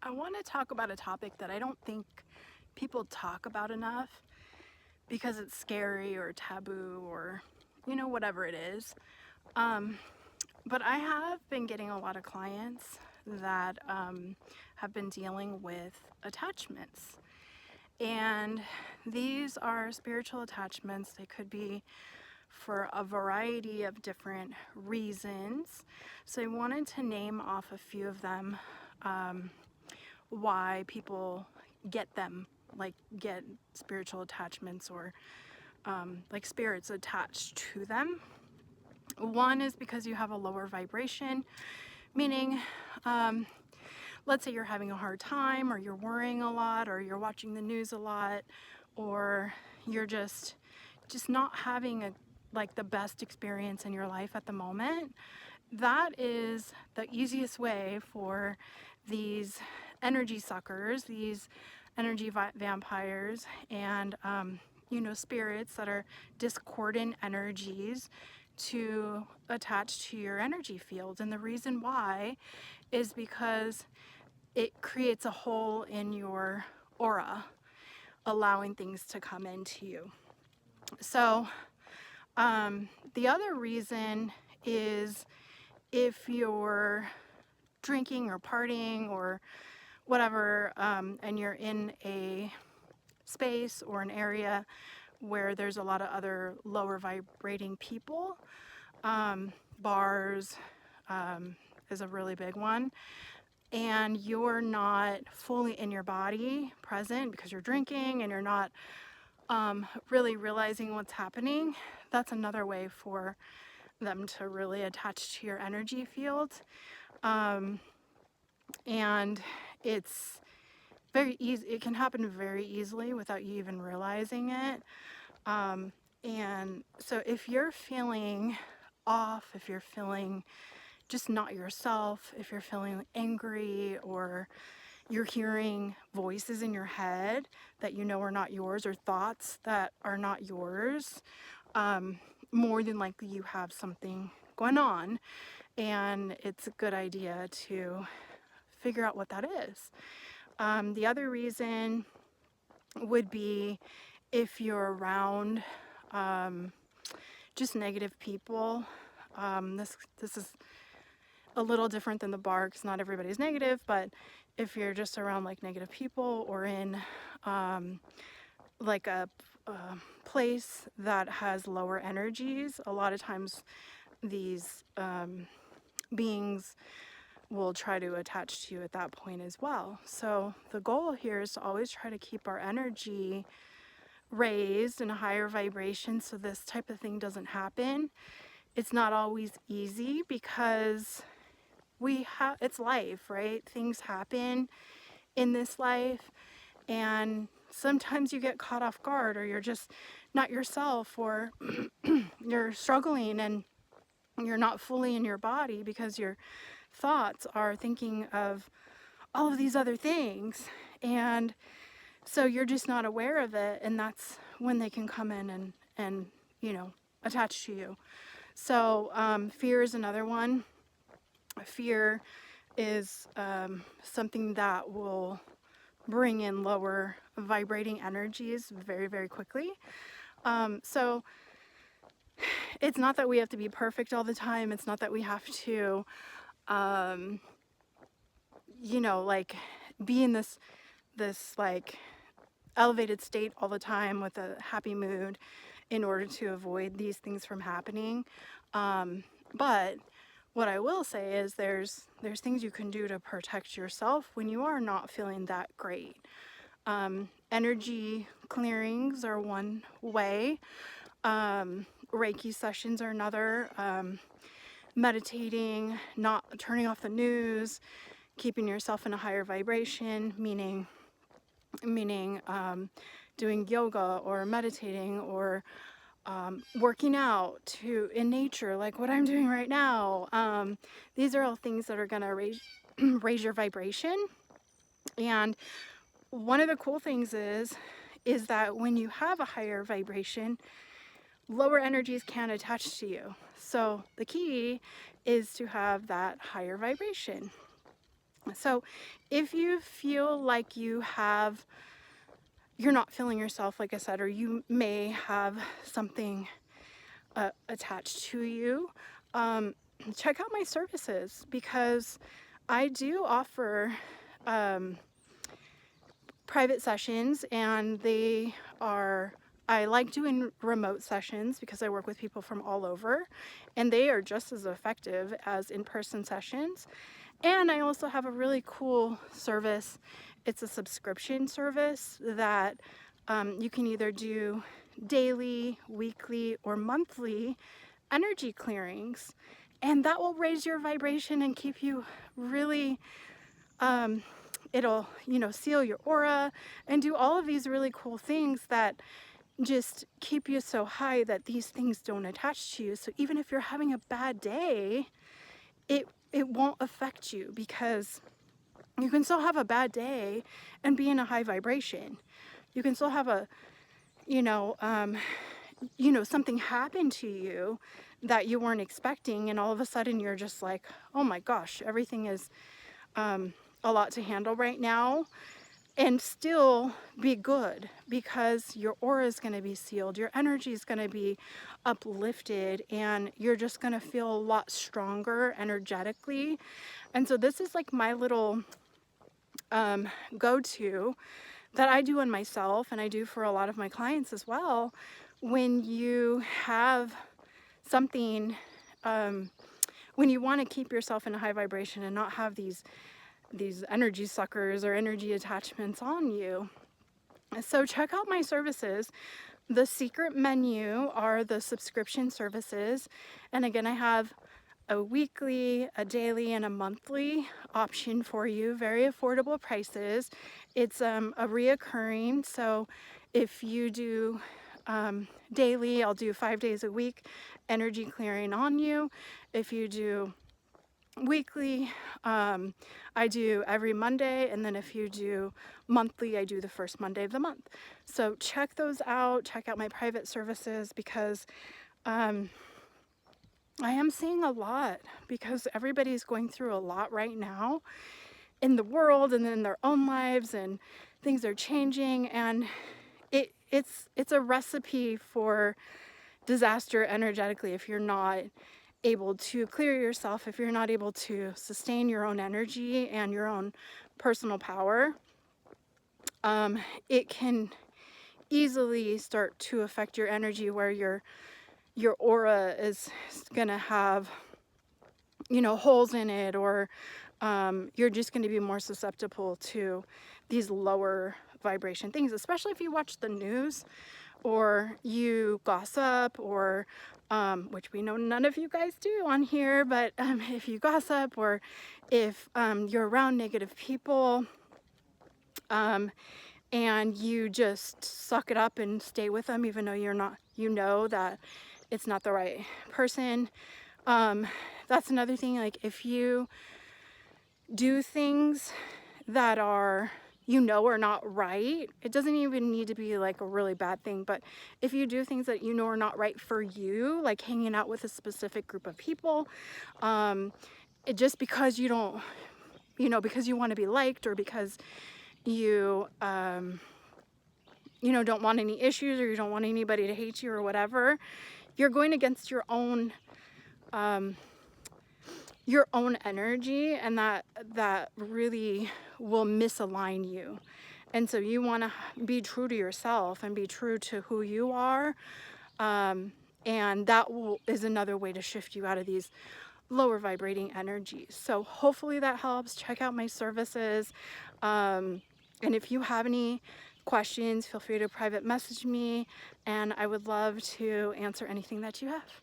I want to talk about a topic that I don't think people talk about enough because it's scary or taboo or, whatever it is. But I have been getting a lot of clients that have been dealing with attachments. And these are spiritual attachments. They could be for a variety of different reasons. So I wanted to name off a few of them, why people get them, like get spiritual attachments or like spirits attached to them. One is because you have a lower vibration, meaning let's say you're having a hard time, or you're worrying a lot, or you're watching the news a lot, or you're just not having like the best experience in your life at the moment. That is the easiest way for these energy suckers, these energy vampires, and spirits that are discordant energies to attach to your energy field. And the reason why is because it creates a hole in your aura, allowing things to come into you. So the other reason is if you're drinking or partying or whatever, and you're in a space or an area where there's a lot of other lower vibrating people, bars is a really big one, and you're not fully in your body present because you're drinking and you're not really realizing what's happening, that's another way for them to really attach to your energy field. And it's very easy. It can happen very easily without you even realizing it. And so if you're feeling off, if you're feeling just not yourself, if you're feeling angry, or you're hearing voices in your head that you know are not yours, or thoughts that are not yours, more than likely you have something going on, and it's a good idea to figure out what that is. The other reason would be if you're around just negative people. This is a little different than the bar because not everybody's negative, but if you're just around like negative people, or in like a place that has lower energies, a lot of times these beings will try to attach to you at that point as well. So the goal here is to always try to keep our energy raised in a higher vibration so this type of thing doesn't happen. It's not always easy because it's life, right? Things happen in this life, and sometimes you get caught off guard, or you're just not yourself, or you're struggling and you're not fully in your body because your thoughts are thinking of all of these other things, and so you're just not aware of it, and that's when they can come in and attach to you. So fear is another one. Fear is something that will bring in lower vibrating energies very, very quickly. So it's not that we have to be perfect all the time. It's not that we have to, like be in this like elevated state all the time with a happy mood in order to avoid these things from happening. But what I will say is there's things you can do to protect yourself when you are not feeling that great. Energy clearings are one way. Reiki sessions are another. Meditating, not turning off the news, keeping yourself in a higher vibration, meaning doing yoga or meditating, or working out in nature, like what I'm doing right now. These are all things that are going to raise your vibration. And one of the cool things is that when you have a higher vibration, lower energies can attach to you. So the key is to have that higher vibration. So if you feel like you're not feeling yourself, like I said, or you may have something attached to you, check out my services, because I do offer private sessions, and I like doing remote sessions because I work with people from all over, and they are just as effective as in-person sessions. And I also have a really cool service. It's a subscription service that you can either do daily, weekly, or monthly energy clearings, and that will raise your vibration and keep you really, it'll, seal your aura and do all of these really cool things that just keep you so high that these things don't attach to you. So even if you're having a bad day, it won't affect you, because you can still have a bad day and be in a high vibration. You can still have something happen to you that you weren't expecting, and all of a sudden you're just like, oh my gosh, everything is a lot to handle right now, and still be good, because your aura is going to be sealed, your energy is going to be uplifted, and you're just going to feel a lot stronger energetically. And so this is like my little go-to that I do on myself, and I do for a lot of my clients as well. When you have something, when you want to keep yourself in a high vibration and not have these energy suckers or energy attachments on you. So check out my services. The secret menu are the subscription services. And again, I have a weekly, a daily, and a monthly option for you. Very affordable prices. It's a reoccurring. So if you do daily, I'll do 5 days a week energy clearing on you. If you do weekly, I do every Monday, and then if you do monthly, I do the first Monday of the month. So check those out. Check out my private services, because I am seeing a lot, because everybody's going through a lot right now in the world and in their own lives, and things are changing, and it's a recipe for disaster energetically if you're not able to clear yourself, if you're not able to sustain your own energy and your own personal power. It can easily start to affect your energy, where your aura is gonna have holes in it, or you're just going to be more susceptible to these lower vibration things, especially if you watch the news or you gossip, or which we know none of you guys do on here, but if you gossip, or if you're around negative people, and you just suck it up and stay with them even though you know that it's not the right person. That's another thing. Like, if you do things that are not right, it doesn't even need to be like a really bad thing, but if you do things that are not right for you, like hanging out with a specific group of people, just because you don't, because you want to be liked, or because you don't want any issues, or you don't want anybody to hate you or whatever, you're going against your own energy, and that really will misalign you. And so you want to be true to yourself and be true to who you are, and that is another way to shift you out of these lower vibrating energies. So hopefully that helps. Check out my services, and if you have any questions, feel free to private message me, and I would love to answer anything that you have.